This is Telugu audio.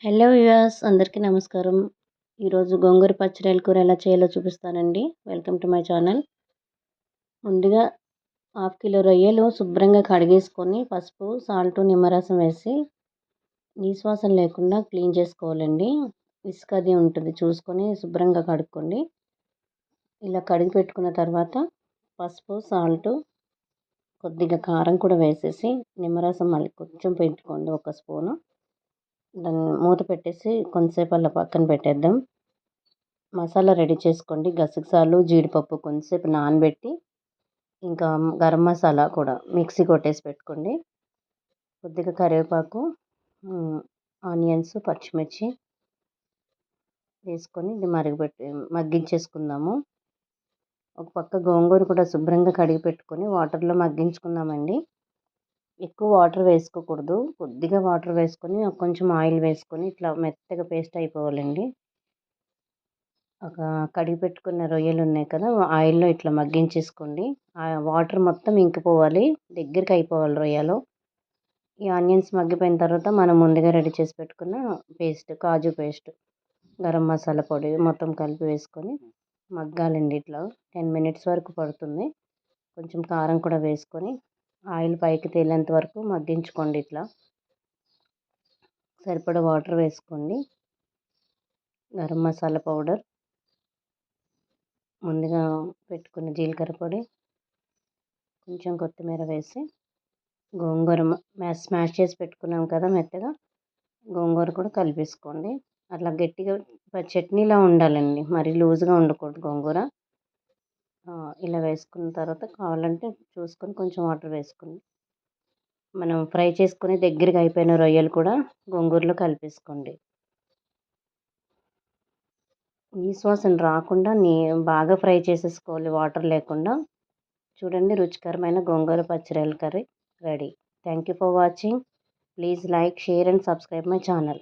హలో వ్యూవర్స్, అందరికీ నమస్కారం. ఈరోజు గోంగూర పచ్చడి కూర ఎలా చేయాలో చూపిస్తానండి. Welcome to my channel. ముందుగా హాఫ్ కిలో రొయ్యలు శుభ్రంగా కడిగేసుకొని పసుపు, సాల్ట్, నిమ్మరసం వేసి నీసువాసన లేకుండా క్లీన్ చేసుకోవాలండి. ఇసుక అది ఉంటుంది చూసుకొని శుభ్రంగా కడుక్కోండి. ఇలా కడిగి పెట్టుకున్న తర్వాత పసుపు, సాల్ట్, కొద్దిగా కారం కూడా వేసేసి నిమ్మరసం మళ్ళీ కొంచెం పెట్టుకోండి, ఒక స్పూను. దాన్ని మూత పెట్టేసి కొంతసేపు అలా పక్కన పెట్టేద్దాం. మసాలా రెడీ చేసుకోండి. గసగసాలు, జీడిపప్పు కొంతసేపు నానబెట్టి, ఇంకా గరం మసాలా కూడా మిక్సీ కొట్టేసి పెట్టుకోండి. కొద్దిగా కరివేపాకు, ఆనియన్స్, పచ్చిమిర్చి వేసుకొని ఇది మగ్గించేసుకుందాము. ఒక పక్క గోంగూర కూడా శుభ్రంగా కడిగి పెట్టుకొని వాటర్లో మగ్గించుకుందామండి. ఎక్కువ వాటర్ వేసుకోకూడదు, కొద్దిగా వాటర్ వేసుకొని కొంచెం ఆయిల్ వేసుకొని ఇట్లా మెత్తగా పేస్ట్ అయిపోవాలండి. ఒక కడిగి పెట్టుకున్న రొయ్యలు ఉన్నాయి కదా, ఆయిల్లో ఇట్లా మగ్గించేసుకోండి. ఆ వాటర్ మొత్తం ఇంకిపోవాలి, దగ్గరికి అయిపోవాలి రొయ్యలు. ఈ ఆనియన్స్ మగ్గిపోయిన తర్వాత మనం ముందుగా రెడీ చేసి పెట్టుకున్న పేస్ట్, కాజు పేస్ట్, గరం మసాలా పొడి మొత్తం కలిపి వేసుకొని మగ్గాలండి. ఇట్లా 10 మినిట్స్ వరకు పడుతుంది. కొంచెం కారం కూడా వేసుకొని ఆయిల్ పైకి తేలేంత వరకు మగ్గించుకోండి. ఇట్లా సరిపడా వాటర్ వేసుకోండి. గరం మసాలా పౌడర్, ముందుగా పెట్టుకున్న జీలకర్ర పొడి, కొంచెం కొత్తిమీర వేసి గోంగూర స్మాష్ చేసి పెట్టుకున్నాం కదా మెత్తగా, గోంగూర కూడా కలిపేసుకోండి. అట్లా గట్టిగా చట్నీలా ఉండాలండి, మరి లూజ్గా ఉండకూడదు గోంగూర. ఇలా వేసుకున్న తర్వాత కావాలంటే చూసుకొని కొంచెం వాటర్ వేసుకోండి. మనం ఫ్రై చేసుకుని దగ్గరికి అయిపోయిన రొయ్యలు కూడా గోంగూరలో కలిపేసుకోండి. నీసువాసన రాకుండా బాగా ఫ్రై చేసేసుకోవాలి, వాటర్ లేకుండా. చూడండి, రుచికరమైన గోంగూర పచ్చడి curry ready. Thank you for watching. Please like, share and subscribe my channel.